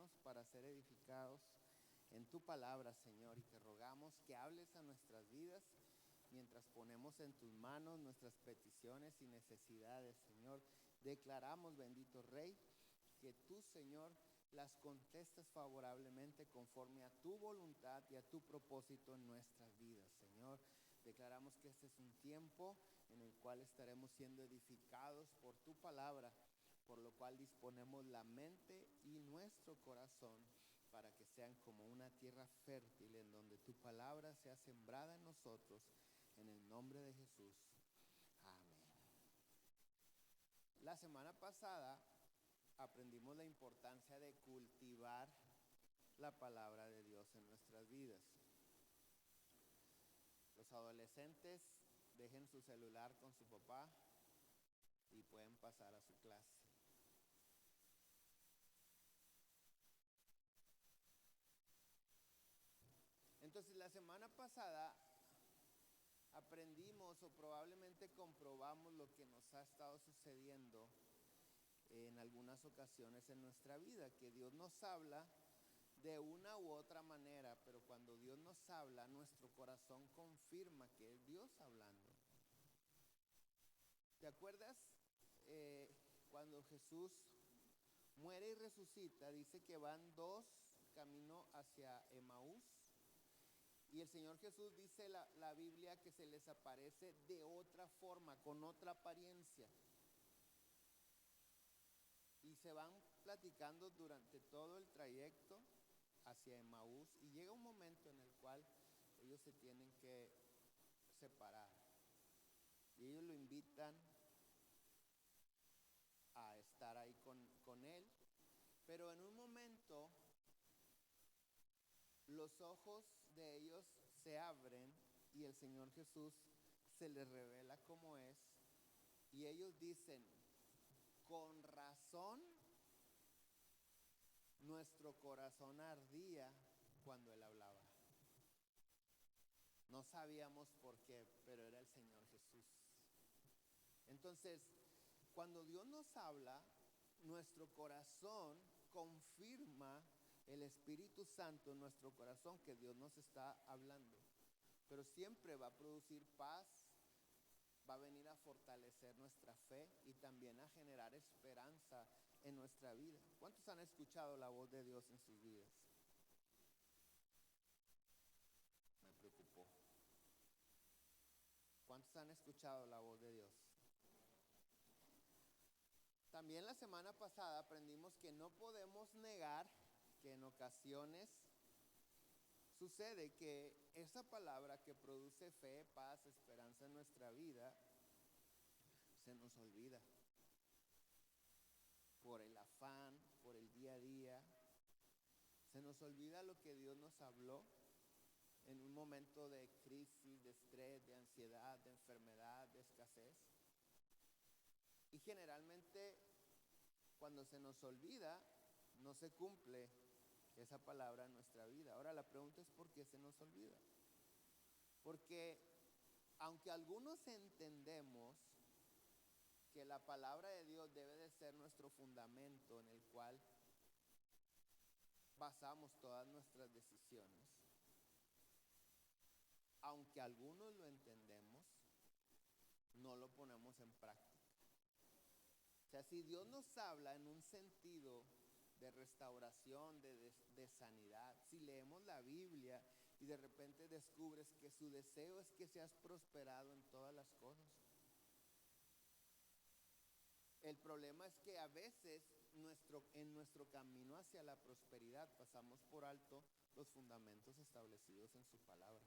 manos para ser edificados en tu palabra, Señor, y te rogamos que hables a nuestras vidas mientras ponemos en tus manos nuestras peticiones y necesidades, Señor. Declaramos, bendito Rey, que tú, Señor, las contestas favorablemente conforme a tu voluntad y a tu propósito en nuestras vidas, Señor. Declaramos que este es un tiempo en el cual estaremos siendo edificados por tu palabra, por lo cual disponemos la mente y nuestro corazón para que sean como una tierra fértil en donde tu palabra sea sembrada en nosotros, en el nombre de Jesús. Amén. La semana pasada aprendimos la importancia de cultivar la palabra de Dios en nuestras vidas. Los adolescentes dejen su celular con su papá y pueden pasar a su clase. Entonces, la semana pasada aprendimos o probablemente comprobamos lo que nos ha estado sucediendo en algunas ocasiones en nuestra vida, que Dios nos habla de una u otra manera, pero cuando Dios nos habla, nuestro corazón confirma que es Dios hablando. ¿Te acuerdas cuando Jesús muere y resucita? Dice que van dos camino hacia Emaús. Y el Señor Jesús dice la Biblia que se les aparece de otra forma, con otra apariencia. Y se van platicando durante todo el trayecto hacia Emaús. Y llega un momento en el cual ellos se tienen que separar. Y ellos lo invitan a estar ahí con él. Pero en un momento los ojos de ellos se abren y el Señor Jesús se les revela cómo es. Y ellos dicen, con razón nuestro corazón ardía cuando Él hablaba. No sabíamos por qué, pero era el Señor Jesús. Entonces, cuando Dios nos habla, nuestro corazón confirma el Espíritu Santo en nuestro corazón que Dios nos está hablando. Pero siempre va a producir paz, va a venir a fortalecer nuestra fe y también a generar esperanza en nuestra vida. ¿Cuántos han escuchado la voz de Dios en sus vidas? Me preocupó. ¿Cuántos han escuchado la voz de Dios? También la semana pasada aprendimos que no podemos negar que en ocasiones sucede que esa palabra que produce fe, paz, esperanza en nuestra vida, se nos olvida. Por el afán, por el día a día, se nos olvida lo que Dios nos habló en un momento de crisis, de estrés, de ansiedad, de enfermedad, de escasez. Y generalmente cuando se nos olvida, no se cumple esa palabra en nuestra vida. Ahora la pregunta es ¿por qué se nos olvida? Porque aunque algunos entendemos que la palabra de Dios debe de ser nuestro fundamento en el cual basamos todas nuestras decisiones, aunque algunos lo entendemos, no lo ponemos en práctica. O sea, si Dios nos habla en un sentido de restauración, de sanidad, si leemos la Biblia y de repente descubres que su deseo es que seas prosperado en todas las cosas. El problema es que a veces en nuestro camino hacia la prosperidad pasamos por alto los fundamentos establecidos en su palabra.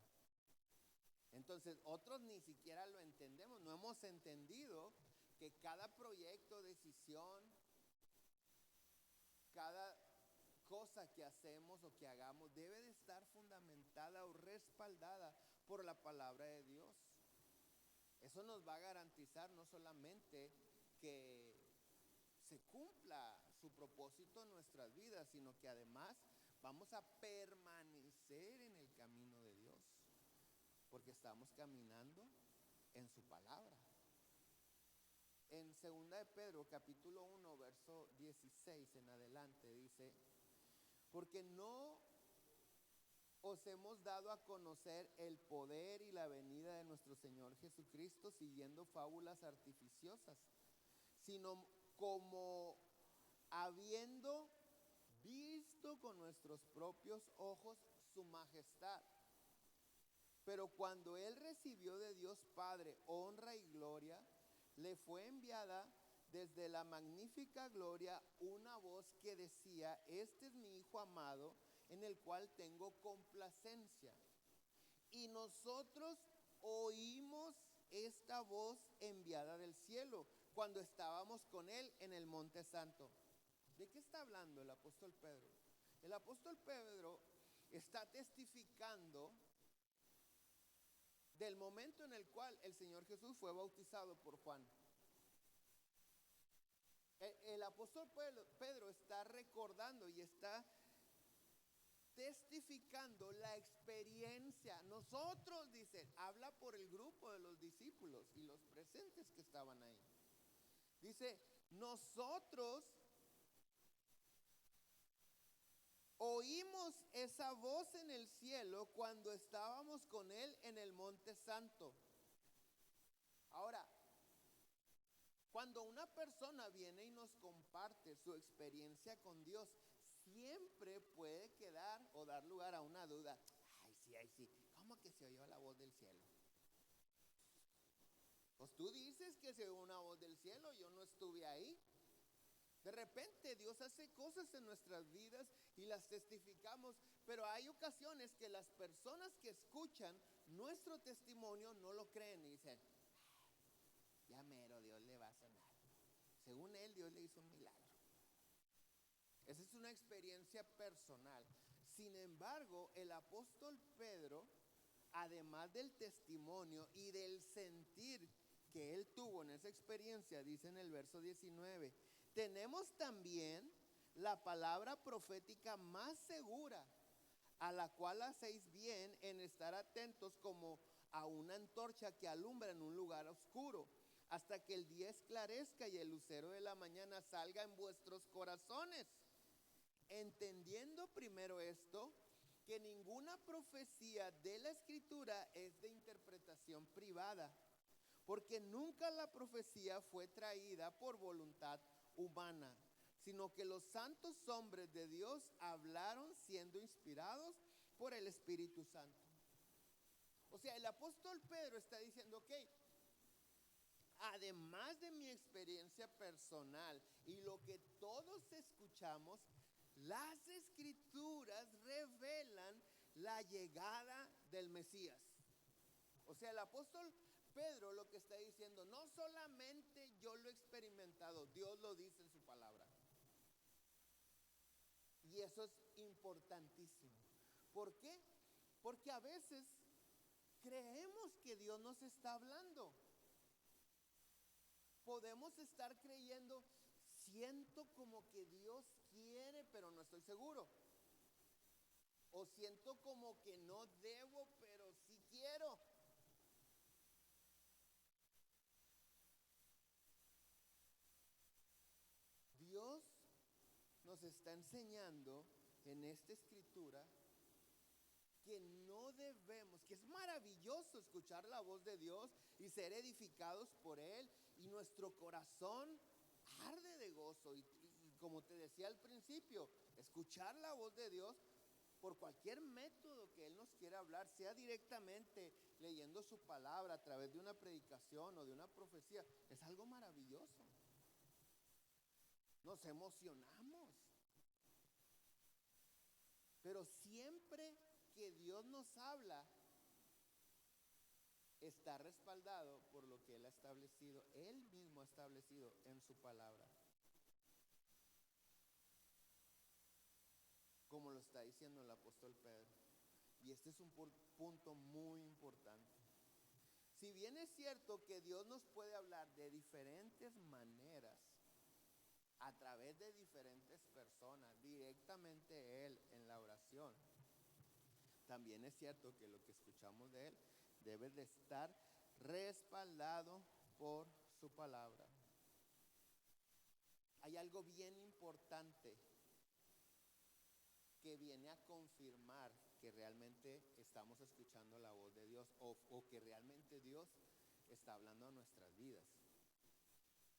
Entonces, otros ni siquiera lo entendemos, no hemos entendido que cada proyecto, decisión, cada cosa que hacemos o que hagamos debe de estar fundamentada o respaldada por la palabra de Dios. Eso nos va a garantizar no solamente que se cumpla su propósito en nuestras vidas, sino que además vamos a permanecer en el camino de Dios, porque estamos caminando en su palabra. En 2 de Pedro, capítulo 1, verso 16 en adelante, dice: porque no os hemos dado a conocer el poder y la venida de nuestro Señor Jesucristo siguiendo fábulas artificiosas, sino como habiendo visto con nuestros propios ojos su majestad. Pero cuando él recibió de Dios Padre honra y gloria, le fue enviada desde la magnífica gloria una voz que decía: este es mi Hijo amado, en el cual tengo complacencia. Y nosotros oímos esta voz enviada del cielo cuando estábamos con él en el Monte Santo. ¿De qué está hablando el apóstol Pedro? El apóstol Pedro está testificando del momento en el cual el Señor Jesús fue bautizado por Juan. El apóstol Pedro está recordando y está testificando la experiencia. Nosotros, dice, habla por el grupo de los discípulos y los presentes que estaban ahí. Dice, nosotros oímos esa voz en el cielo cuando estábamos con él en el Monte Santo. Ahora, cuando una persona viene y nos comparte su experiencia con Dios, siempre puede quedar o dar lugar a una duda. Ay, sí, ¿cómo que se oyó la voz del cielo? Pues tú dices que se oyó una voz del cielo, yo no estuve ahí. De repente Dios hace cosas en nuestras vidas y las testificamos, pero hay ocasiones que las personas que escuchan nuestro testimonio no lo creen y dicen: ya mero, Dios le va a sanar. Según él, Dios le hizo un milagro. Esa es una experiencia personal. Sin embargo, el apóstol Pedro, además del testimonio y del sentir que él tuvo en esa experiencia, dice en el verso 19, tenemos también la palabra profética más segura, a la cual hacéis bien en estar atentos como a una antorcha que alumbra en un lugar oscuro, hasta que el día esclarezca y el lucero de la mañana salga en vuestros corazones. Entendiendo primero esto, que ninguna profecía de la Escritura es de interpretación privada, porque nunca la profecía fue traída por voluntad humana, sino que los santos hombres de Dios hablaron siendo inspirados por el Espíritu Santo. O sea, el apóstol Pedro está diciendo: ok, además de mi experiencia personal y lo que todos escuchamos, las Escrituras revelan la llegada del Mesías. O sea, el apóstol Pedro lo que está diciendo: no solamente yo lo he experimentado, Dios lo dice en su palabra. Y eso es importantísimo. ¿Por qué? Porque a veces creemos que Dios nos está hablando. Podemos estar creyendo: siento como que Dios quiere, pero no estoy seguro. O siento como que no debo, pero sí quiero. Dios nos está enseñando en esta escritura que no debemos, que es maravilloso escuchar la voz de Dios y ser edificados por Él, y nuestro corazón arde de gozo. Y como te decía al principio, escuchar la voz de Dios por cualquier método que Él nos quiera hablar, sea directamente leyendo su palabra a través de una predicación o de una profecía, es algo maravilloso. Nos emocionamos. Pero siempre que Dios nos habla, está respaldado por lo que Él ha establecido, Él mismo ha establecido en su palabra. Como lo está diciendo el apóstol Pedro. Y este es un punto muy importante. Si bien es cierto que Dios nos puede hablar de diferentes maneras, a través de diferentes personas, directamente Él en la oración, también es cierto que lo que escuchamos de Él debe de estar respaldado por su palabra. Hay algo bien importante que viene a confirmar que realmente estamos escuchando la voz de Dios o que realmente Dios está hablando a nuestras vidas.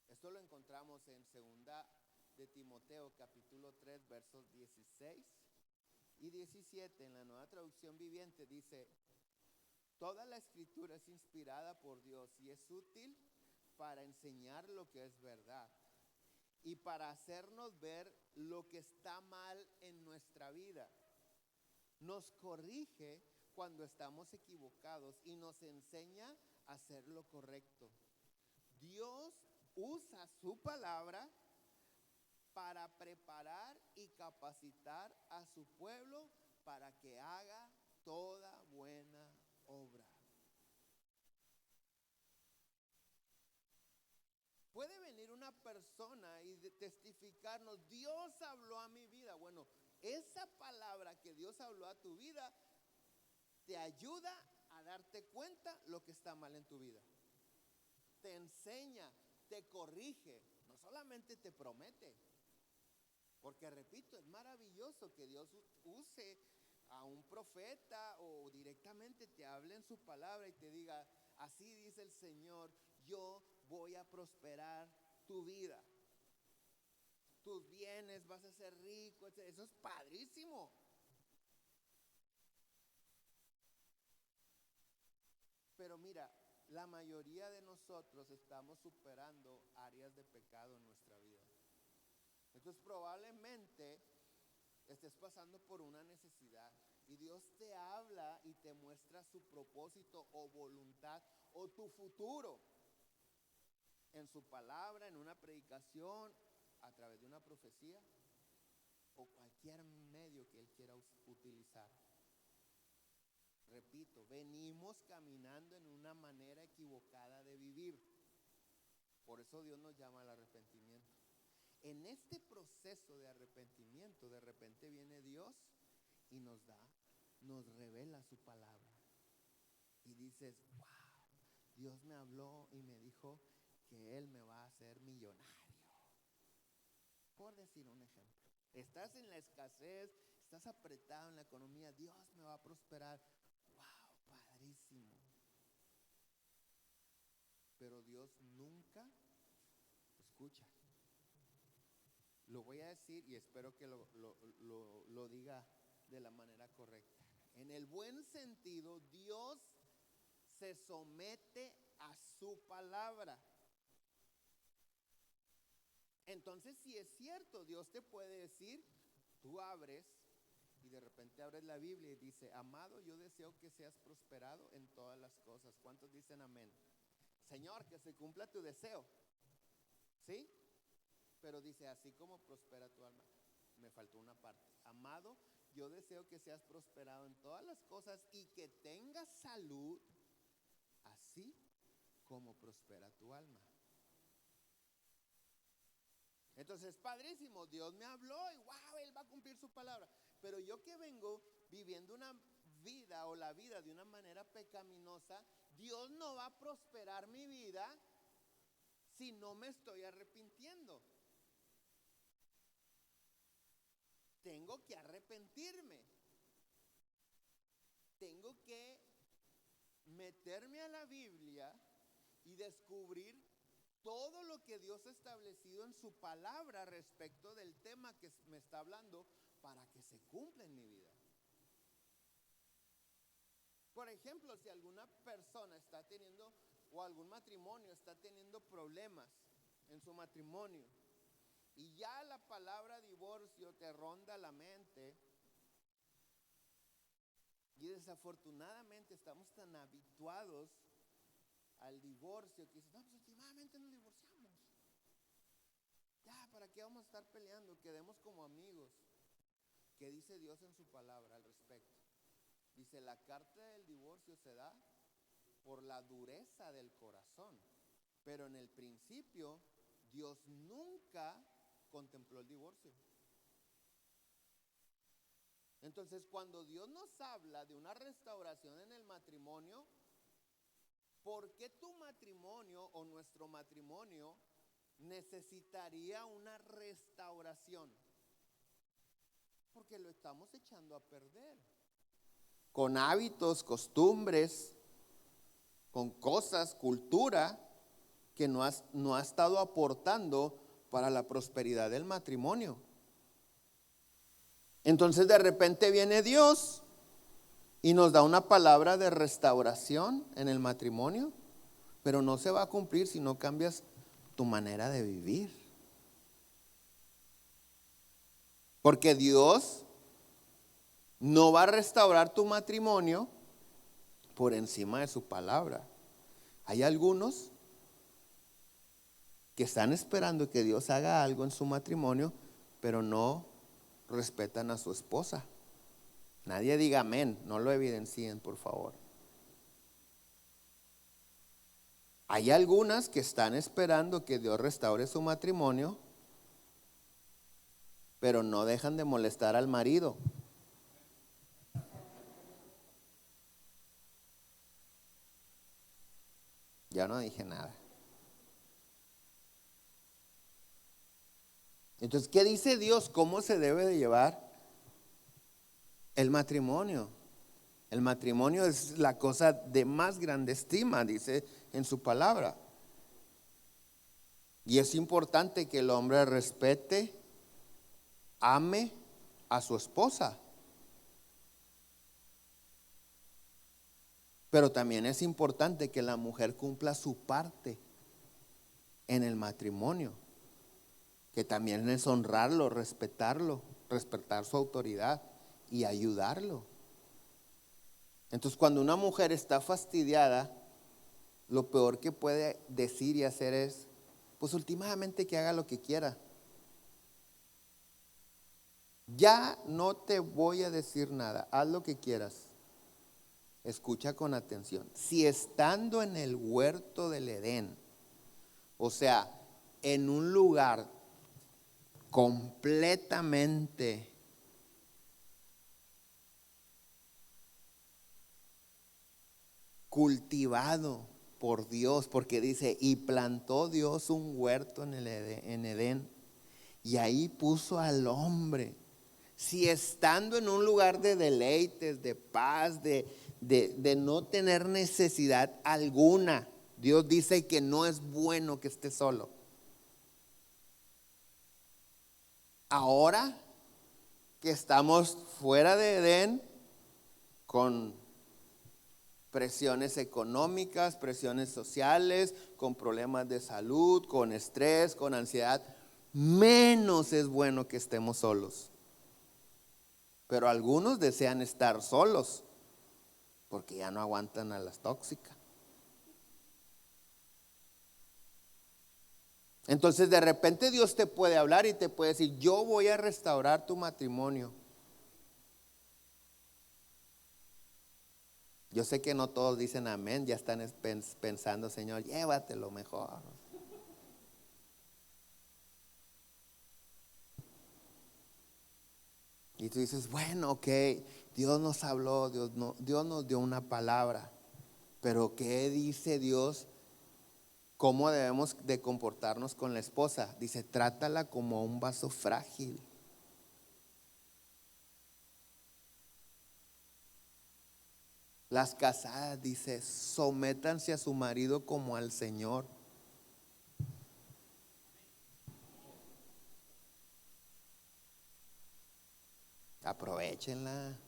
Esto lo encontramos en 2 Timoteo capítulo 3 versos 16 y 17. En la Nueva Traducción Viviente dice: toda la escritura es inspirada por Dios y es útil para enseñar lo que es verdad y para hacernos ver lo que está mal en nuestra vida. Nos corrige cuando estamos equivocados y nos enseña a hacer lo correcto. Dios usa su palabra para preparar y capacitar a su pueblo para que haga toda buena obra. Puede venir una persona y testificarnos: Dios habló a mi vida. Bueno, esa palabra que Dios habló a tu vida te ayuda a darte cuenta lo que está mal en tu vida. Te enseña, te corrige, no solamente te promete. Porque repito, es maravilloso que Dios use a un profeta o directamente te hable en su palabra y te diga: así dice el Señor, yo voy a prosperar tu vida, tus bienes, vas a ser rico, etc. Eso es padrísimo. Pero mira, la mayoría de nosotros estamos superando áreas de pecado en nuestra vida. Entonces probablemente estés pasando por una necesidad y Dios te habla y te muestra su propósito o voluntad o tu futuro en su palabra, en una predicación, a través de una profecía o cualquier medio que Él quiera utilizar. Repito, venimos caminando en una manera equivocada de vivir. Por eso Dios nos llama al arrepentimiento. En este proceso de arrepentimiento, de repente viene Dios y nos revela su palabra. Y dices: wow, Dios me habló y me dijo que Él me va a hacer millonario. Por decir un ejemplo. Estás en la escasez, estás apretado en la economía, Dios me va a prosperar. Wow, padrísimo. Pero Dios nunca escucha. Lo voy a decir y espero que lo diga de la manera correcta. En el buen sentido, Dios se somete a su palabra. Entonces, si es cierto, Dios te puede decir, tú abres y de repente abres la Biblia y dice: amado, yo deseo que seas prosperado en todas las cosas. ¿Cuántos dicen amén? Señor, que se cumpla tu deseo. ¿Sí? Pero dice: así como prospera tu alma. Me faltó una parte. Amado, yo deseo que seas prosperado en todas las cosas y que tengas salud, así como prospera tu alma. Entonces, padrísimo, Dios me habló y wow, Él va a cumplir su palabra. Pero yo que vengo viviendo una vida o la vida de una manera pecaminosa, Dios no va a prosperar mi vida si no me estoy arrepintiendo. Tengo que arrepentirme. Tengo que meterme a la Biblia y descubrir todo lo que Dios ha establecido en su palabra respecto del tema que me está hablando para que se cumpla en mi vida. Por ejemplo, si alguna persona está teniendo o algún matrimonio está teniendo problemas en su matrimonio y ya la palabra divorcio te ronda la mente y desafortunadamente estamos tan habituados al divorcio que dices: no, pues últimamente nos divorciamos. Ya, ¿para qué vamos a estar peleando? Quedemos como amigos. ¿Qué dice Dios en su palabra al respecto? Dice: la carta del divorcio se da por la dureza del corazón. Pero en el principio, Dios nunca contempló el divorcio. Entonces, cuando Dios nos habla de una restauración en el matrimonio, ¿por qué tu matrimonio o nuestro matrimonio necesitaría una restauración? ¿Por porque lo estamos echando a perder. Con hábitos, costumbres, con cosas, cultura que no ha estado aportando para la prosperidad del matrimonio. Entonces de repente viene Dios y nos da una palabra de restauración en el matrimonio, pero no se va a cumplir si no cambias tu manera de vivir. Porque Dios no va a restaurar tu matrimonio por encima de su palabra. Hay algunos que están esperando que Dios haga algo en su matrimonio, pero no respetan a su esposa. Nadie diga amén, no lo evidencien, por favor. Hay algunas que están esperando que Dios restaure su matrimonio, pero no dejan de molestar al marido. Ya no dije nada. Entonces, ¿qué dice Dios? ¿Cómo se debe de llevar el matrimonio? El matrimonio es la cosa de más grande estima, dice en su palabra. Y es importante que el hombre respete, ame a su esposa. Pero también es importante que la mujer cumpla su parte en el matrimonio, que también es honrarlo, respetarlo, respetar su autoridad y ayudarlo. Entonces, cuando una mujer está fastidiada, lo peor que puede decir y hacer es, pues últimamente que haga lo que quiera. Ya no te voy a decir nada, haz lo que quieras. Escucha con atención. Si estando en el huerto del Edén, o sea, en un lugar completamente cultivado por Dios, porque dice, y plantó Dios un huerto en Edén, y ahí puso al hombre. Si estando en un lugar de deleites, de paz, de no tener necesidad alguna, Dios dice que no es bueno que esté solo. Ahora que estamos fuera de Edén, con presiones económicas, presiones sociales, con problemas de salud, con estrés, con ansiedad, menos es bueno que estemos solos. Pero algunos desean estar solos porque ya no aguantan a las tóxicas. Entonces de repente Dios te puede hablar y te puede decir, yo voy a restaurar tu matrimonio. Yo sé que no todos dicen amén, ya están pensando, Señor, llévatelo mejor. Y tú dices, bueno, ok, Dios nos habló, Dios nos dio una palabra, pero ¿qué dice Dios? ¿Cómo debemos de comportarnos con la esposa? Dice, trátala como un vaso frágil. Las casadas, dice, sométanse a su marido como al Señor. Aprovechenla.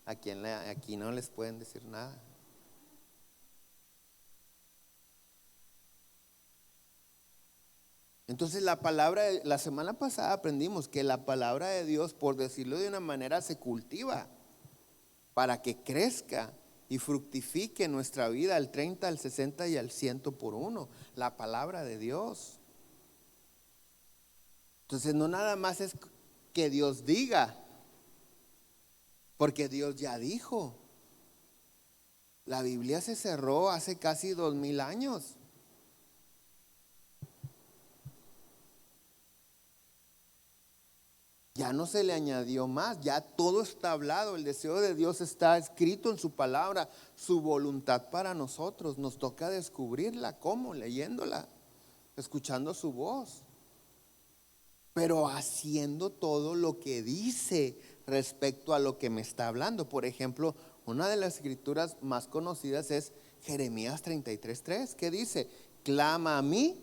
Aquí no les pueden decir nada. Entonces la semana pasada aprendimos que la palabra de Dios, por decirlo de una manera, se cultiva para que crezca y fructifique en nuestra vida al 30, al 60 y al 100 por uno. La palabra de Dios. Entonces no nada más es que Dios diga, porque Dios ya dijo. La Biblia se cerró hace casi 2000 años. Ya no se le añadió más, ya todo está hablado, el deseo de Dios está escrito en su palabra, su voluntad para nosotros. Nos toca descubrirla, ¿cómo? Leyéndola, escuchando su voz, pero haciendo todo lo que dice, respecto a lo que me está hablando. Por ejemplo, una de las escrituras más conocidas es Jeremías 33:3, que dice: clama a mí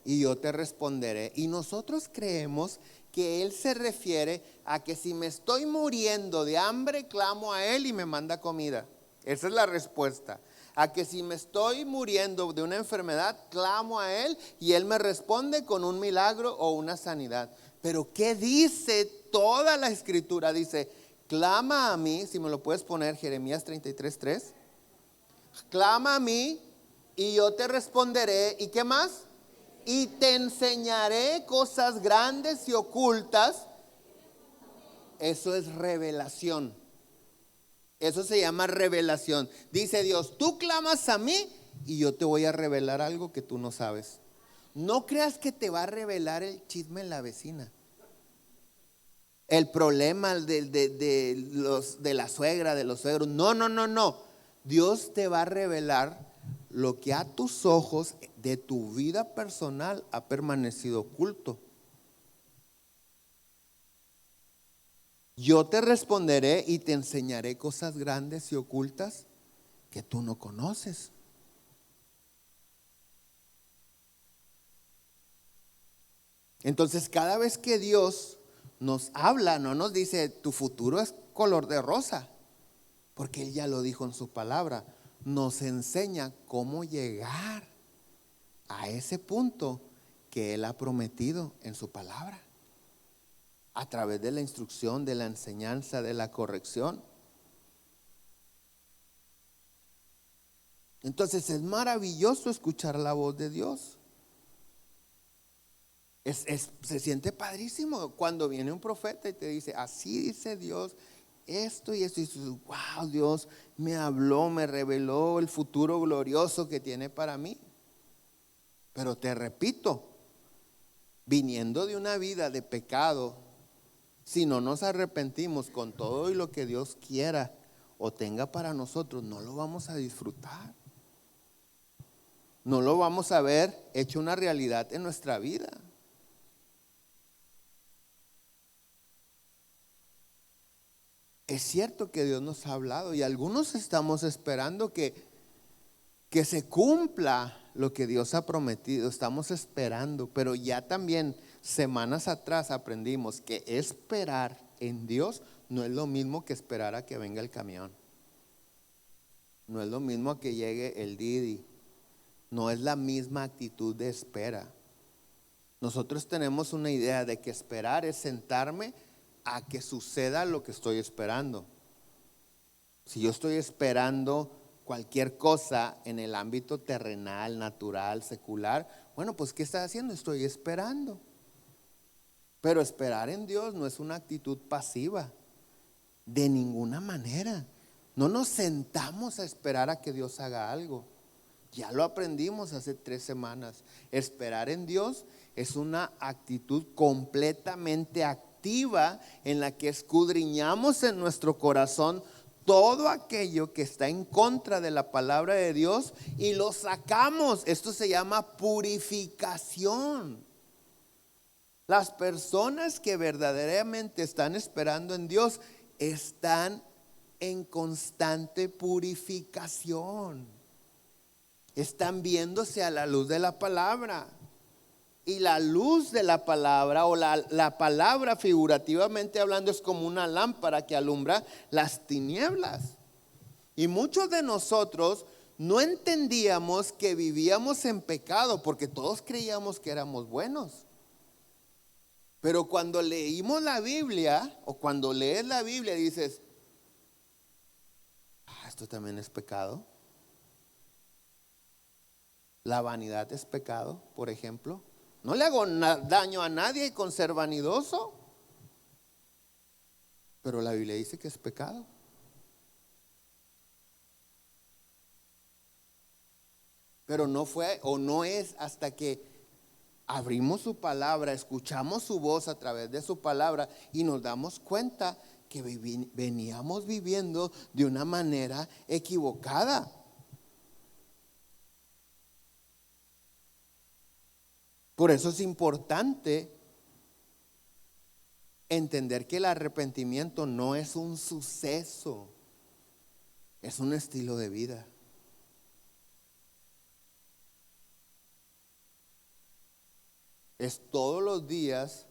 y yo te responderé. Y nosotros creemos que Él se refiere a que si me estoy muriendo de hambre, clamo a Él y me manda comida. Esa es la respuesta. A que si me estoy muriendo de una enfermedad, clamo a Él y Él me responde con un milagro o una sanidad. Pero ¿qué dice toda la escritura? Dice: clama a mí, si me lo puedes poner, Jeremías 33:3. Clama a mí y yo te responderé. ¿Y qué más? Y te enseñaré cosas grandes y ocultas. Eso es revelación. Eso se llama revelación. Dice Dios: tú clamas a mí y yo te voy a revelar algo que tú no sabes. No creas que te va a revelar el chisme en la vecina, el problema de la suegra, de los suegros. No, no, no, no. Dios te va a revelar lo que a tus ojos de tu vida personal ha permanecido oculto. Yo te responderé y te enseñaré cosas grandes y ocultas que tú no conoces. Entonces, cada vez que Dios nos habla, no nos dice tu futuro es color de rosa, porque Él ya lo dijo en su palabra. Nos enseña cómo llegar a ese punto que Él ha prometido en su palabra, a través de la instrucción, de la enseñanza, de la corrección. Entonces es maravilloso escuchar la voz de Dios. Se siente padrísimo cuando viene un profeta y te dice: así dice Dios, esto y esto. Y dices: wow, Dios me habló, me reveló el futuro glorioso que tiene para mí. Pero te repito, viniendo de una vida de pecado, si no nos arrepentimos con todo y lo que Dios quiera o tenga para nosotros, no lo vamos a disfrutar. No lo vamos a ver hecho una realidad en nuestra vida. Es cierto que Dios nos ha hablado y algunos estamos esperando que se cumpla lo que Dios ha prometido. Estamos esperando, pero ya también semanas atrás aprendimos que esperar en Dios no es lo mismo que esperar a que venga el camión. No es lo mismo a que llegue el Didi. No es la misma actitud de espera. Nosotros tenemos una idea de que esperar es sentarme a que suceda lo que estoy esperando. Si yo estoy esperando cualquier cosa en el ámbito terrenal, natural, secular, bueno, pues ¿qué estás haciendo? Estoy esperando. Pero esperar en Dios no es una actitud pasiva, de ninguna manera. No nos sentamos a esperar a que Dios haga algo. Ya lo aprendimos hace 3 semanas. Esperar en Dios es una actitud completamente activa en la que escudriñamos en nuestro corazón todo aquello que está en contra de la palabra de Dios y lo sacamos. Esto se llama purificación. Las personas que verdaderamente están esperando en Dios están en constante purificación. Están viéndose a la luz de la palabra. Y la luz de la palabra, o la palabra, figurativamente hablando, es como una lámpara que alumbra las tinieblas. Y muchos de nosotros no entendíamos que vivíamos en pecado, porque todos creíamos que éramos buenos. Pero cuando leímos la Biblia, o cuando lees la Biblia, dices: esto también es pecado. La vanidad es pecado, por ejemplo. No le hago daño a nadie con ser vanidoso, pero la Biblia dice que es pecado. Pero no fue o no es hasta que abrimos su palabra, escuchamos su voz a través de su palabra y nos damos cuenta que veníamos viviendo de una manera equivocada. Por eso es importante entender que el arrepentimiento no es un suceso, es un estilo de vida. Es todos los días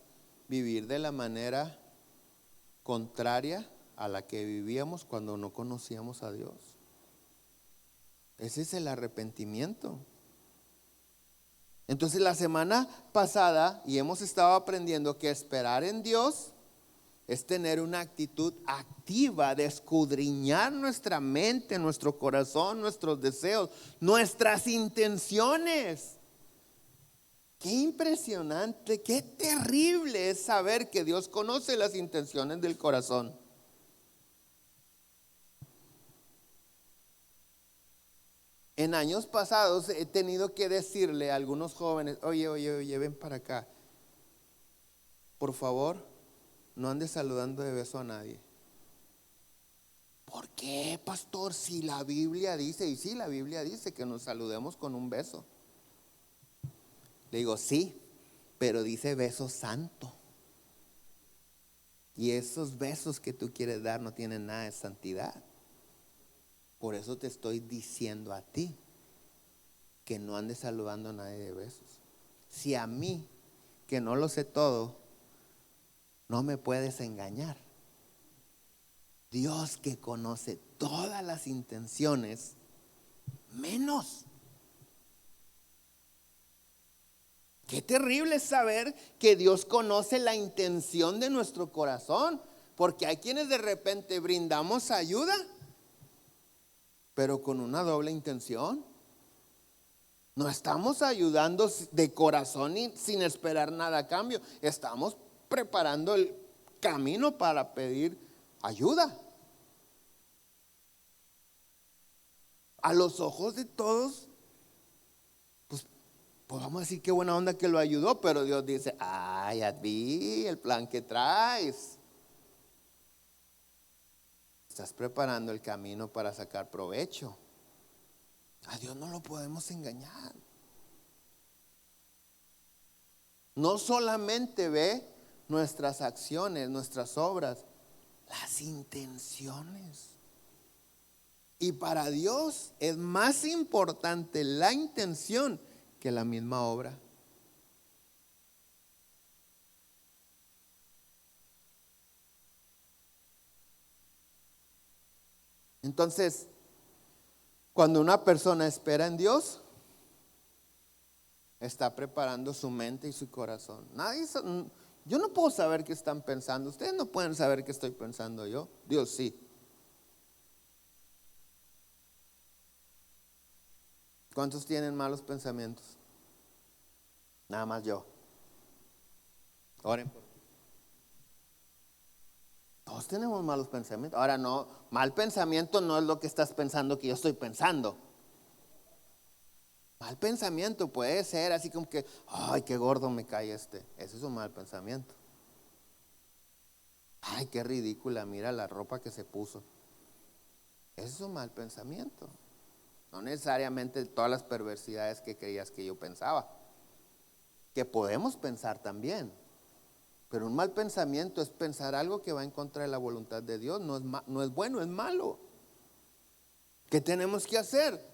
vivir de la manera contraria a la que vivíamos cuando no conocíamos a Dios. Ese es el arrepentimiento. Entonces la semana pasada, y hemos estado aprendiendo que esperar en Dios es tener una actitud activa de escudriñar nuestra mente, nuestro corazón, nuestros deseos, nuestras intenciones. Qué impresionante, qué terrible es saber que Dios conoce las intenciones del corazón. En años pasados he tenido que decirle a algunos jóvenes, oye, ven para acá. Por favor, no andes saludando de beso a nadie. ¿Por qué, pastor? Si la Biblia dice, y sí, la Biblia dice que nos saludemos con un beso. Le digo, sí, pero dice beso santo. Y esos besos que tú quieres dar no tienen nada de santidad. Por eso te estoy diciendo a ti que no andes saludando a nadie de besos. Si a mí, que no lo sé todo, no me puedes engañar. Dios, que conoce todas las intenciones, menos. Qué terrible es saber que Dios conoce la intención de nuestro corazón, porque hay quienes de repente brindamos ayuda, pero con una doble intención. No estamos ayudando de corazón y sin esperar nada a cambio. Estamos preparando el camino para pedir ayuda. A los ojos de todos, pues vamos a decir qué buena onda que lo ayudó, pero Dios dice, ay, a ti el plan que traes. Estás preparando el camino para sacar provecho. A Dios no lo podemos engañar. No solamente ve nuestras acciones, nuestras obras, las intenciones. Y para Dios es más importante la intención que la misma obra. Entonces, cuando una persona espera en Dios, está preparando su mente y su corazón. Yo no puedo saber qué están pensando. Ustedes no pueden saber qué estoy pensando yo. Dios sí. ¿Cuántos tienen malos pensamientos? Nada más yo. Oren por mí. Todos tenemos malos pensamientos. Ahora no, mal pensamiento no es lo que estás pensando que yo estoy pensando. Mal pensamiento puede ser así como que, ay, qué gordo me cae este. Ese es un mal pensamiento. Ay, qué ridícula, mira la ropa que se puso. Ese es un mal pensamiento. No necesariamente todas las perversidades que creías que yo pensaba. Que podemos pensar también. Pero un mal pensamiento es pensar algo que va en contra de la voluntad de Dios. No es bueno, es malo. ¿Qué tenemos que hacer?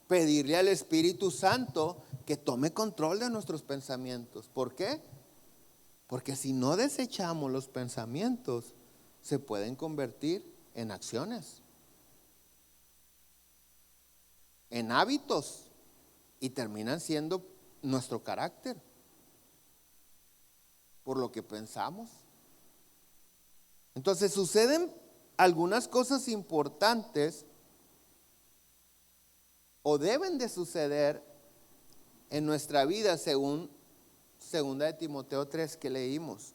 Pedirle al Espíritu Santo que tome control de nuestros pensamientos. ¿Por qué? Porque si no desechamos los pensamientos, se pueden convertir en acciones, en hábitos, y terminan siendo nuestro carácter por lo que pensamos. Entonces suceden algunas cosas importantes, o deben de suceder en nuestra vida según 2 Timoteo 3 que leímos.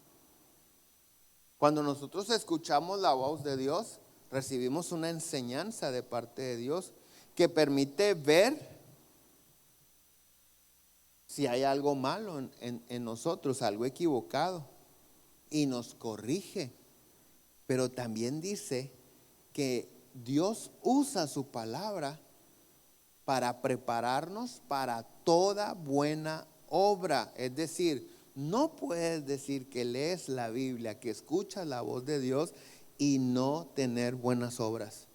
Cuando nosotros escuchamos la voz de Dios, recibimos una enseñanza de parte de Dios que permite ver si hay algo malo en nosotros, algo equivocado, y nos corrige. Pero también dice que Dios usa su palabra para prepararnos para toda buena obra. Es decir, No puedes decir que lees la Biblia, que escuchas la voz de Dios y no tener buenas obras.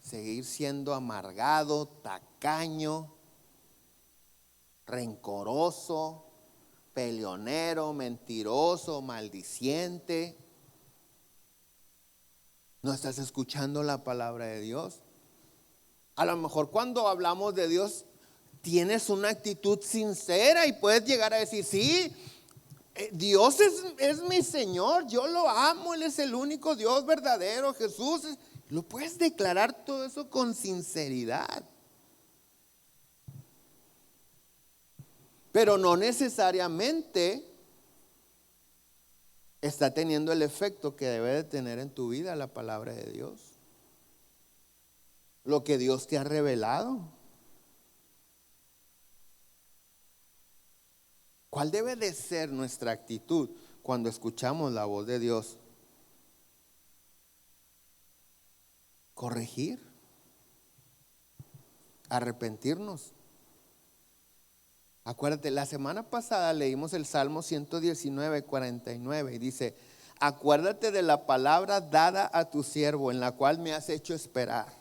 Seguir siendo amargado, tacaño, rencoroso, peleonero, mentiroso, maldiciente. ¿No estás escuchando la palabra de Dios? A lo mejor cuando hablamos de Dios tienes una actitud sincera y puedes llegar a decir, sí, Dios es mi Señor, yo lo amo, Él es el único Dios verdadero, Jesús. Lo puedes declarar todo eso con sinceridad. Pero no necesariamente está teniendo el efecto que debe de tener en tu vida la palabra de Dios. Lo que Dios te ha revelado. ¿Cuál debe de ser nuestra actitud cuando escuchamos la voz de Dios? Corregir, arrepentirnos. Acuérdate, la semana pasada leímos el Salmo 119, 49 y dice, acuérdate de la palabra dada a tu siervo en la cual me has hecho esperar.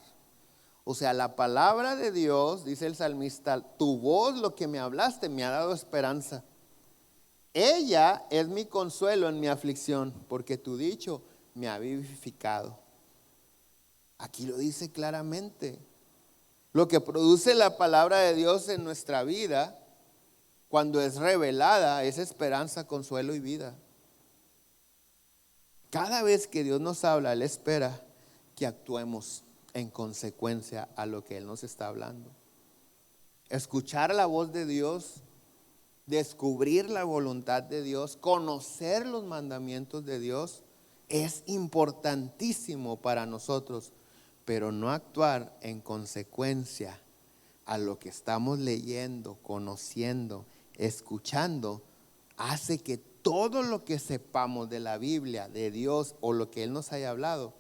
O sea, la palabra de Dios, dice el salmista, tu voz, lo que me hablaste, me ha dado esperanza. Ella es mi consuelo en mi aflicción, porque tu dicho me ha vivificado. Aquí lo dice claramente. Lo que produce la palabra de Dios en nuestra vida, cuando es revelada, es esperanza, consuelo y vida. Cada vez que Dios nos habla, Él espera que actuemos en consecuencia a lo que Él nos está hablando. Escuchar la voz de Dios, descubrir la voluntad de Dios, conocer los mandamientos de Dios, es importantísimo para nosotros, pero no actuar en consecuencia a lo que estamos leyendo, conociendo, escuchando, hace que todo lo que sepamos de la Biblia, de Dios o lo que Él nos haya hablado,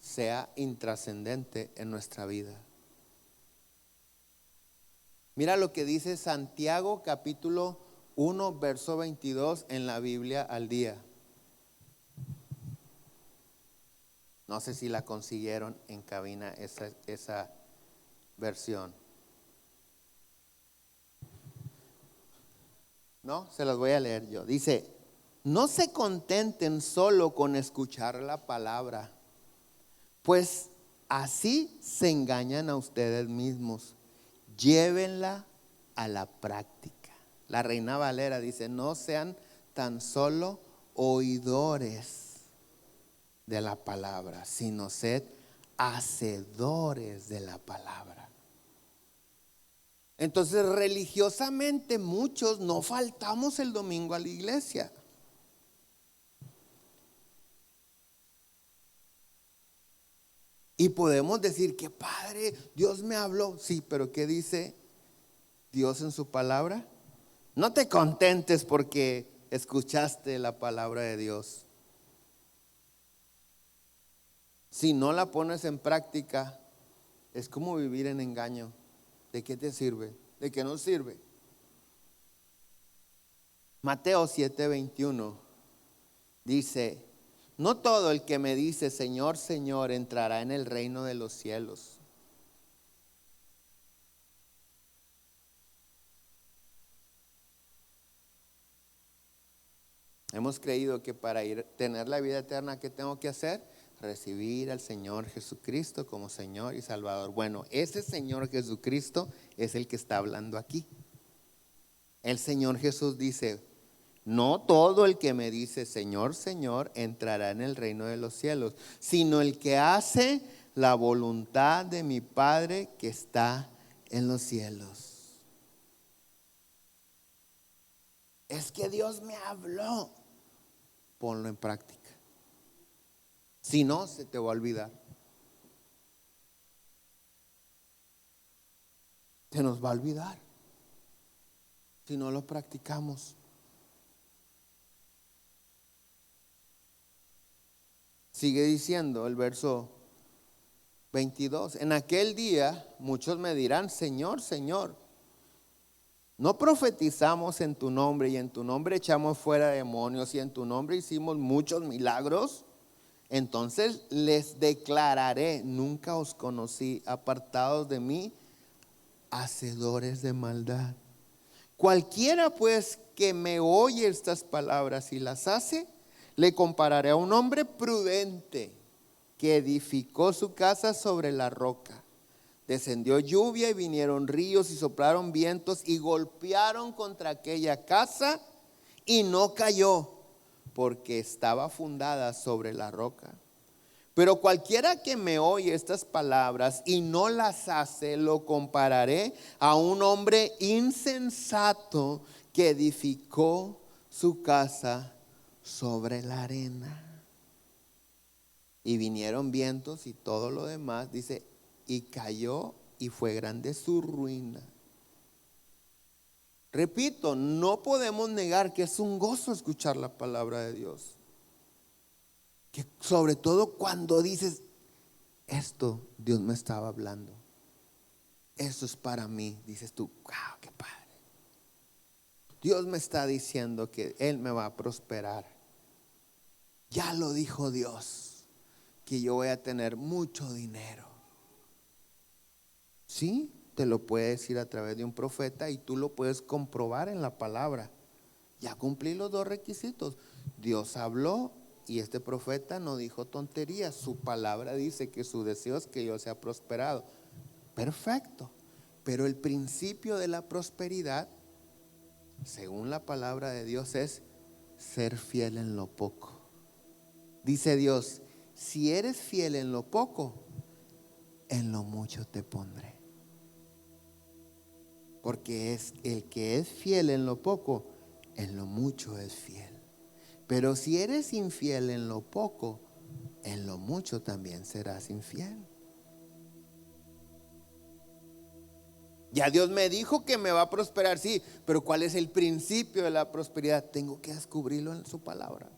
sea intrascendente en nuestra vida. Mira lo que dice Santiago capítulo 1 verso 22 en la Biblia al día. No sé si la consiguieron en cabina esa versión. No, se las voy a leer yo. Dice, no se contenten solo con escuchar la palabra, pues así se engañan a ustedes mismos. Llévenla a la práctica. La Reina Valera dice, no sean tan solo oidores de la palabra, sino sed hacedores de la palabra. Entonces, religiosamente muchos no faltamos el domingo a la iglesia. Y podemos decir que padre, Dios me habló. Sí, pero ¿qué dice Dios en su palabra? No te contentes porque escuchaste la palabra de Dios. Si no la pones en práctica, es como vivir en engaño. ¿De qué te sirve? ¿De qué no sirve? Mateo 7:21 dice, no todo el que me dice Señor, Señor entrará en el reino de los cielos. Hemos creído que para tener la vida eterna, ¿qué tengo que hacer? Recibir al Señor Jesucristo como Señor y Salvador. Bueno, ese Señor Jesucristo es el que está hablando aquí. El Señor Jesús dice, no todo el que me dice Señor, Señor entrará en el reino de los cielos, sino el que hace la voluntad de mi Padre que está en los cielos. Es que Dios me habló. Ponlo en práctica. Si no, se te va a olvidar. Se nos va a olvidar si no lo practicamos. Sigue diciendo el verso 22. En aquel día muchos me dirán, Señor, Señor, No profetizamos en tu nombre y en tu nombre echamos fuera demonios y en tu nombre hicimos muchos milagros. Entonces les declararé, nunca os conocí, apartados de mí, hacedores de maldad. Cualquiera pues que me oye estas palabras y las hace, le compararé a un hombre prudente que edificó su casa sobre la roca. Descendió lluvia y vinieron ríos y soplaron vientos y golpearon contra aquella casa y no cayó porque estaba fundada sobre la roca. Pero cualquiera que me oye estas palabras y no las hace, lo compararé a un hombre insensato que edificó su casa sobre la arena. Y vinieron vientos y todo lo demás, dice, y cayó y fue grande su ruina. Repito, no podemos negar que es un gozo escuchar la palabra de Dios. Que sobre todo cuando dices, esto Dios me estaba hablando, esto es para mí, dices tú, wow, qué padre. Dios me está diciendo que Él me va a prosperar. Ya lo dijo Dios, que yo voy a tener mucho dinero. Sí, te lo puede decir a través de un profeta y tú lo puedes comprobar en la palabra. Ya cumplí los dos requisitos. Dios habló y este profeta no dijo tonterías. Su palabra dice que su deseo es que yo sea prosperado. Perfecto. Pero el principio de la prosperidad, según la palabra de Dios, es ser fiel en lo poco. Dice Dios, si eres fiel en lo poco, en lo mucho te pondré. Porque es el que es fiel en lo poco, en lo mucho es fiel. Pero si eres infiel en lo poco, en lo mucho también serás infiel. Ya Dios me dijo que me va a prosperar, sí, pero ¿cuál es el principio de la prosperidad? Tengo que descubrirlo en su palabra.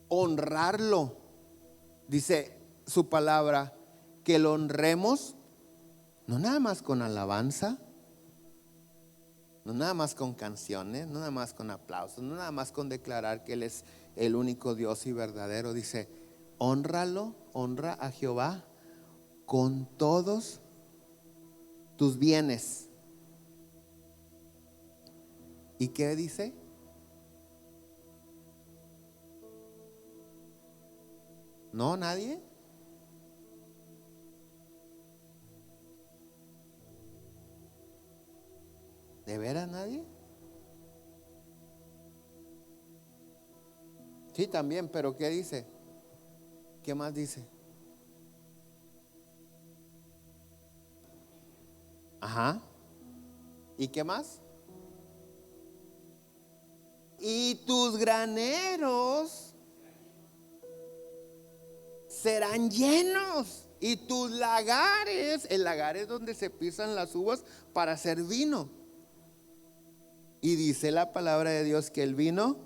Honrarlo, dice su palabra, que lo honremos, no nada más con alabanza, no nada más con canciones, no nada más con aplausos, no nada más con declarar que Él es el único Dios y verdadero. Dice, hónralo, honra a Jehová con todos tus bienes. ¿Y qué dice? ¿No? ¿Nadie? ¿De veras nadie? Sí, también, pero ¿qué dice? ¿Qué más dice? Ajá. ¿Y qué más? Y tus graneros serán llenos. Y tus lagares, el lagar es donde se pisan las uvas para hacer vino. Y dice la palabra de Dios que el vino,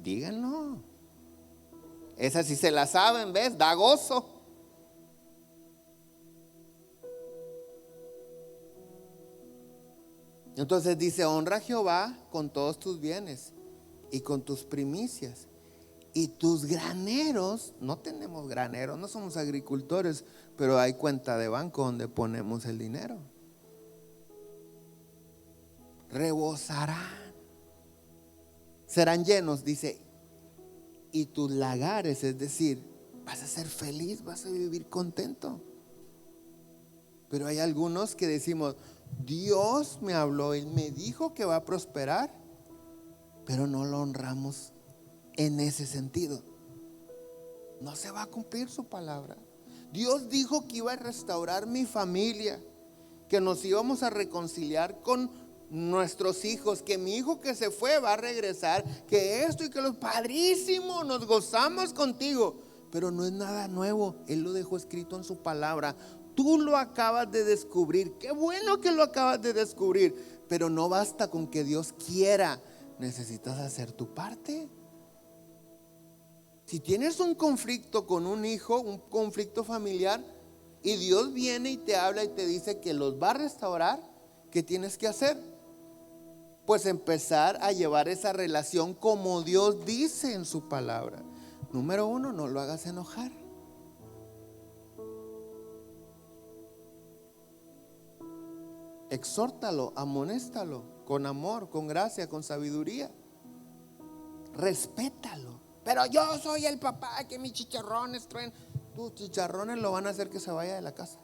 díganlo. Esa sí se la saben, ¿ves? Da gozo. Entonces dice, honra a Jehová con todos tus bienes y con tus primicias. Y tus graneros, no tenemos graneros, no somos agricultores, pero hay cuenta de banco donde ponemos el dinero. Rebosarán, serán llenos, dice, y tus lagares, es decir, vas a ser feliz, vas a vivir contento. Pero hay algunos que decimos, Dios me habló, Él me dijo que va a prosperar, pero no lo honramos en ese sentido. No se va a cumplir su palabra. Dios dijo que iba a restaurar mi familia, que nos íbamos a reconciliar con nuestros hijos, que mi hijo que se fue va a regresar, que esto y que lo padrísimo, nos gozamos contigo. Pero no es nada nuevo, Él lo dejó escrito en su palabra. Tú lo acabas de descubrir, qué bueno que lo acabas de descubrir, pero no basta con que Dios quiera, necesitas hacer tu parte. Si tienes un conflicto con un hijo, un conflicto familiar, y Dios viene y te habla y te dice que los va a restaurar, ¿qué tienes que hacer? Pues empezar a llevar esa relación como Dios dice en su palabra. Número uno, no lo hagas enojar. Exhórtalo, amonéstalo con amor, con gracia, con sabiduría. Respétalo. Pero yo soy el papá que mis chicharrones traen. Tus chicharrones lo van a hacer que se vaya de la casa.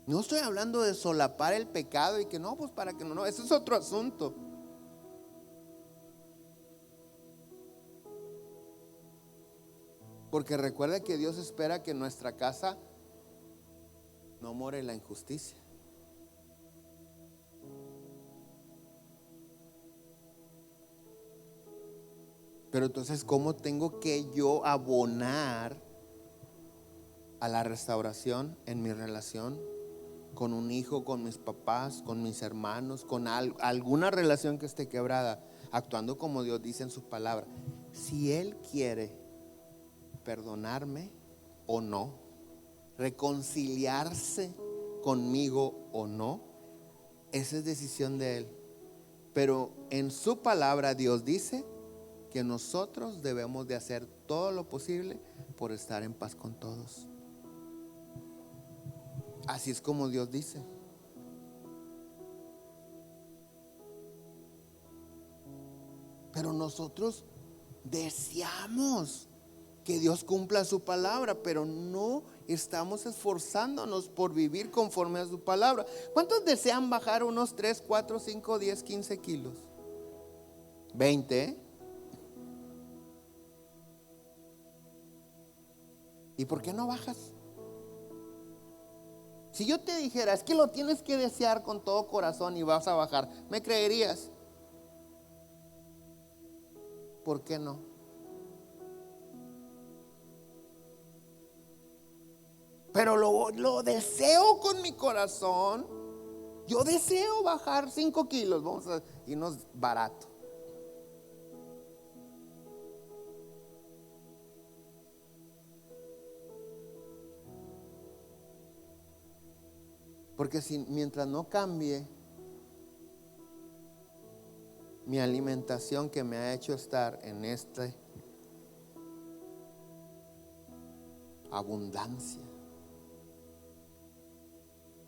No estoy hablando de solapar el pecado y que no, pues para que no, eso es otro asunto. Porque recuerda que Dios espera que en nuestra casa no more la injusticia. Pero entonces, ¿cómo tengo que yo abonar a la restauración en mi relación con un hijo, con mis papás, con mis hermanos, con alguna relación que esté quebrada, actuando como Dios dice en su palabra? Si Él quiere perdonarme o no, reconciliarse conmigo o no, esa es decisión de Él. Pero en su palabra Dios dice que nosotros debemos de hacer todo lo posible por estar en paz con todos. Así es como Dios dice. Pero nosotros deseamos que Dios cumpla su palabra, pero no estamos esforzándonos por vivir conforme a su palabra. ¿Cuántos desean bajar unos 3, 4, 5, 10, 15 kilos? 20. ¿Y por qué no bajas? Si yo te dijera, es que lo tienes que desear con todo corazón y vas a bajar, ¿me creerías? ¿Por qué no? Pero lo deseo con mi corazón. Yo deseo bajar 5 kilos. Vamos a irnos barato. Porque mientras no cambie mi alimentación que me ha hecho estar en esta abundancia,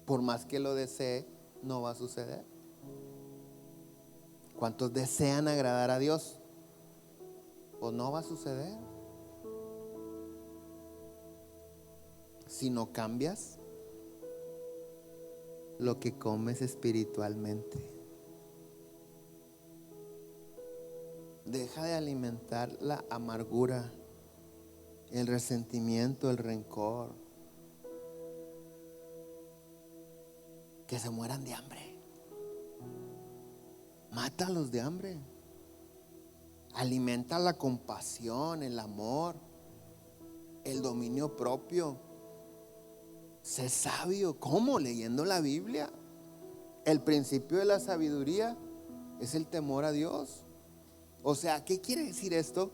por más que lo desee, no va a suceder. ¿Cuántos desean agradar a Dios? Pues no va a suceder. Si no cambias lo que comes espiritualmente. Deja de alimentar la amargura, el resentimiento, el rencor. Que se mueran de hambre. Mátalos de hambre. Alimenta la compasión, el amor, el dominio propio. Sé sabio. ¿Cómo? Leyendo la Biblia. El principio de la sabiduría es el temor a Dios. O sea, ¿qué quiere decir esto?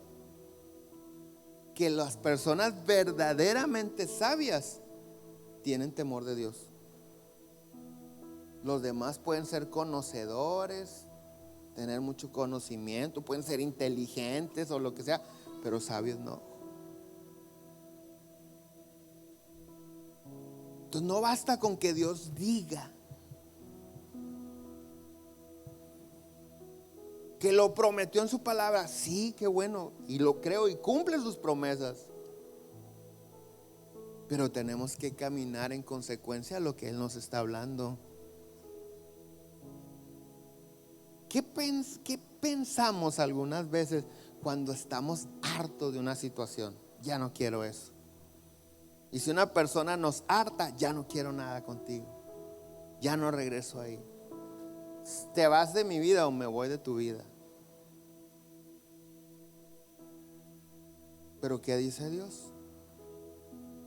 Que las personas verdaderamente sabias tienen temor de Dios. Los demás pueden ser conocedores, tener mucho conocimiento, pueden ser inteligentes o lo que sea, pero sabios no. Entonces no basta con que Dios diga que lo prometió en su palabra. Sí, qué bueno, y lo creo y cumple sus promesas. Pero tenemos que caminar en consecuencia a lo que Él nos está hablando. ¿Qué pensamos algunas veces cuando estamos hartos de una situación? Ya no quiero eso. Y si una persona nos harta, ya no quiero nada contigo. Ya no regreso ahí. ¿Te vas de mi vida o me voy de tu vida? Pero ¿qué dice Dios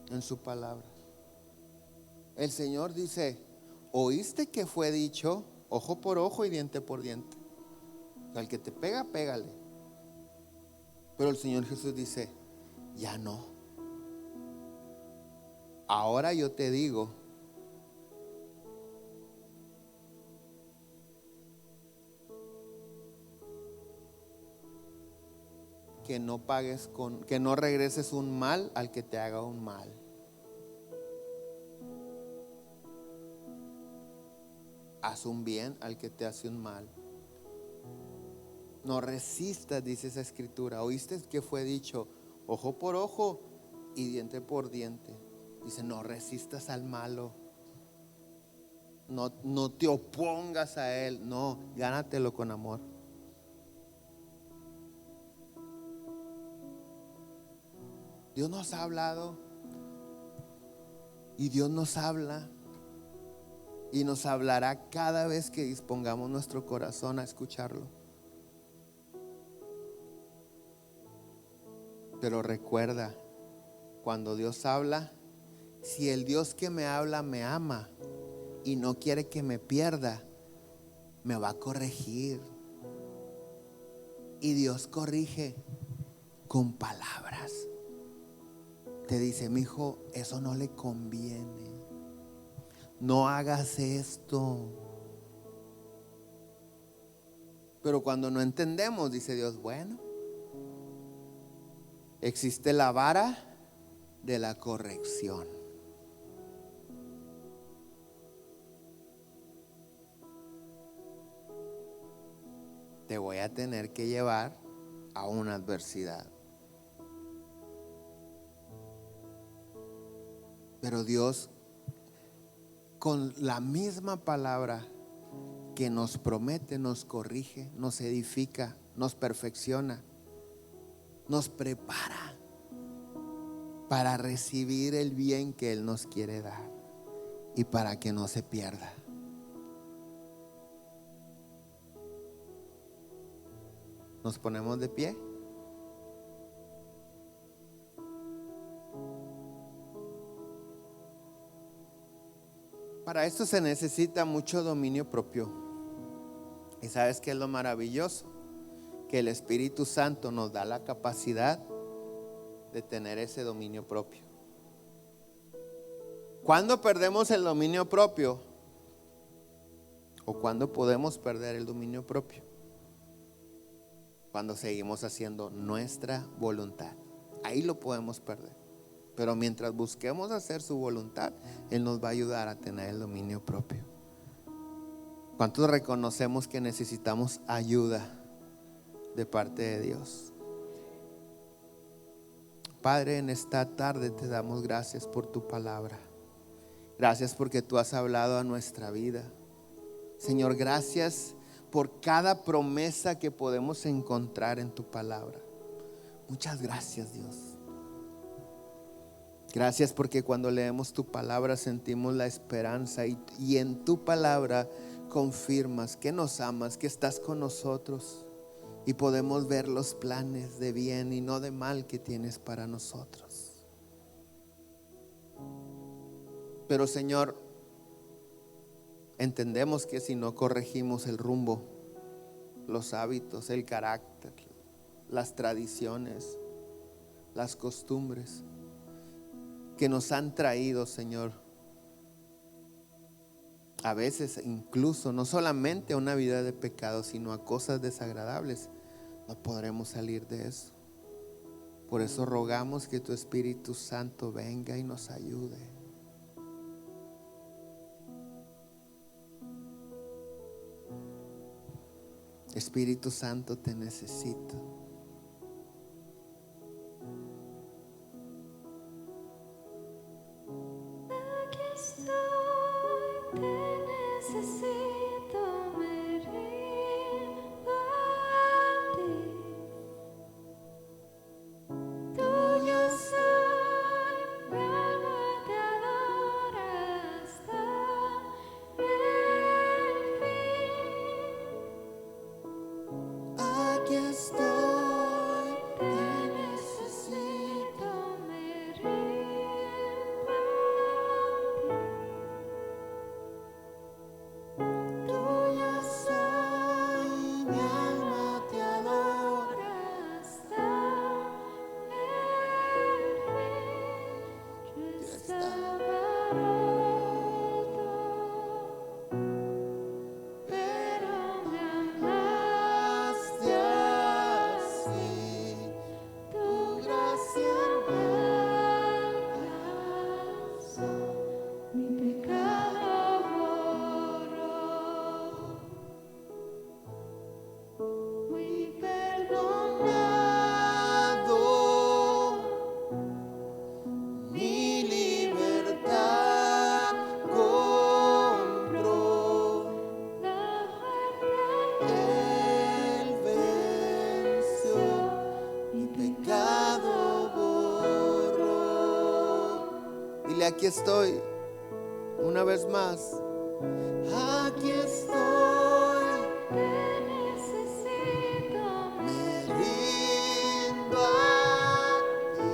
en su palabra? El Señor dice: ¿oíste que fue dicho ojo por ojo y diente por diente. Al que te pega, pégale. Pero el Señor Jesús dice, ya no. Ahora yo te digo que no pagues que no regreses un mal al que te haga un mal. Haz un bien al que te hace un mal. No resistas, dice esa escritura. ¿Oíste que fue dicho? Ojo por ojo y diente por diente. Dice, no resistas al malo. No te opongas a él. No, gánatelo con amor. Dios nos ha hablado y Dios nos habla y nos hablará cada vez que dispongamos nuestro corazón a escucharlo. Pero recuerda, cuando Dios habla, si el Dios que me habla me ama y no quiere que me pierda, me va a corregir. Y Dios corrige con palabras. Te dice, mi hijo, eso no le conviene. No hagas esto. Pero cuando no entendemos, dice Dios, bueno, existe la vara de la corrección. Te voy a tener que llevar a una adversidad. Pero Dios, con la misma palabra que nos promete, nos corrige, nos edifica, nos perfecciona, nos prepara para recibir el bien que Él nos quiere dar y para que no se pierda. Nos ponemos de pie. Para esto se necesita mucho dominio propio. ¿Y sabes qué es lo maravilloso? Que el Espíritu Santo nos da la capacidad de tener ese dominio propio. ¿Cuándo perdemos el dominio propio? ¿O cuándo podemos perder el dominio propio? Cuando seguimos haciendo nuestra voluntad. Ahí lo podemos perder. Pero mientras busquemos hacer su voluntad, Él nos va a ayudar a tener el dominio propio. ¿Cuántos reconocemos que necesitamos ayuda de parte de Dios? Padre, en esta tarde te damos gracias por tu palabra. Gracias porque tú has hablado a nuestra vida. Señor, gracias por cada promesa que podemos encontrar en tu palabra. Muchas gracias, Dios. Gracias porque cuando leemos tu palabra sentimos la esperanza y en tu palabra confirmas que nos amas, que estás con nosotros y podemos ver los planes de bien y no de mal que tienes para nosotros. Pero Señor, entendemos que si no corregimos el rumbo, los hábitos, el carácter, las tradiciones, las costumbres que nos han traído, Señor, a veces incluso no solamente a una vida de pecado, sino a cosas desagradables, no podremos salir de eso. Por eso rogamos que tu Espíritu Santo venga y nos ayude. Espíritu Santo, te necesito. Aquí estoy, te necesito, me rindo a ti. Tuyo soy, mi alma te adora hasta el fin. Aquí estoy, Te necesito, me rindo a ti. Dile, aquí estoy. Una vez más. Aquí estoy. Te necesito, Me rindo a ti.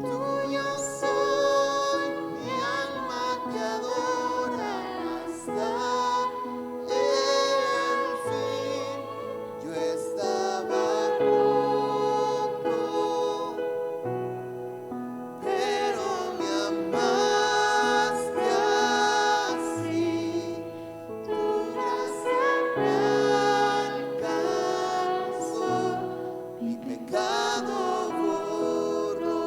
Tuyo soy, mi alma te adora hasta el fin. Yo estaba roto, pero me amaste así. Tu gracia me alcanzó, mi pecado borró.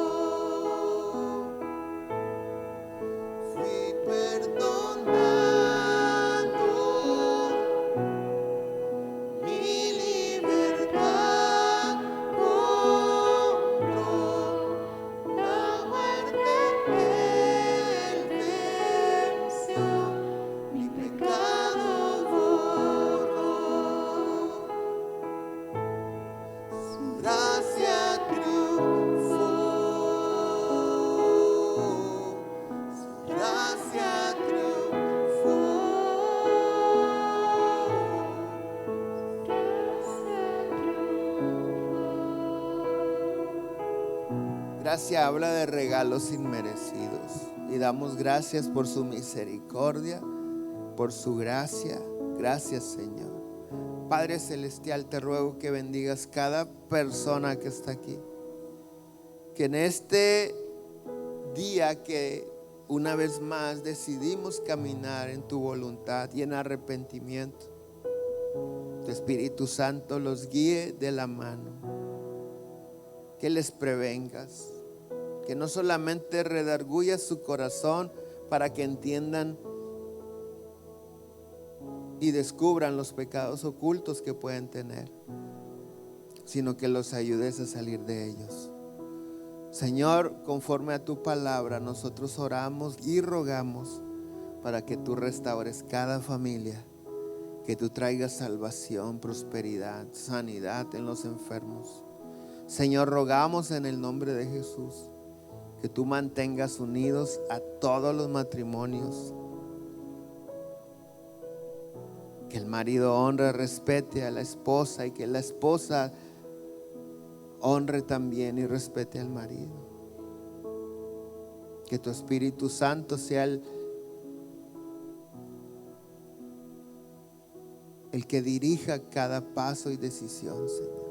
Fui perdonado, mi libertad compró. La muerte Él venció, mi pecado borró. Su gracia triunfó, su gracia triunfó. Gracia habla de regalos inmerecidos y damos gracias por su misericordia, por su gracia. Gracias, Señor. Padre Celestial, te ruego que bendigas cada persona que está aquí. Que en este día que una vez más decidimos caminar en tu voluntad y en arrepentimiento, tu Espíritu Santo los guíe de la mano. Que les prevengas, que no solamente redarguyas su corazón para que entiendan y descubran los pecados ocultos que pueden tener, sino que los ayudes a salir de ellos. Señor, conforme a tu palabra, nosotros oramos y rogamos para que tú restaures cada familia, que tú traigas salvación, prosperidad, sanidad en los enfermos. Señor, rogamos en el nombre de Jesús que tú mantengas unidos a todos los matrimonios, que el marido honre, respete a la esposa y que la esposa honre también y respete al marido. Que tu Espíritu Santo sea el que dirija cada paso y decisión, Señor.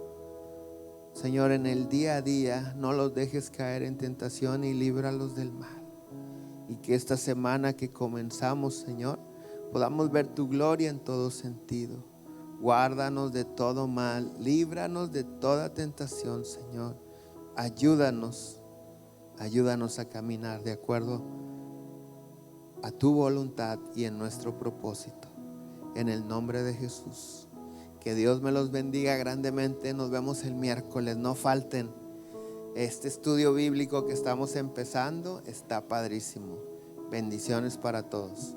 Señor, en el día a día no los dejes caer en tentación y líbralos del mal. Y que esta semana que comenzamos, Señor, podamos ver tu gloria en todo sentido. Guárdanos de todo mal, líbranos de toda tentación, Señor. Ayúdanos a caminar de acuerdo a tu voluntad y en nuestro propósito. En el nombre de Jesús. Que Dios me los bendiga grandemente. Nos vemos el miércoles. No falten. Este estudio bíblico que estamos empezando está padrísimo. Bendiciones para todos.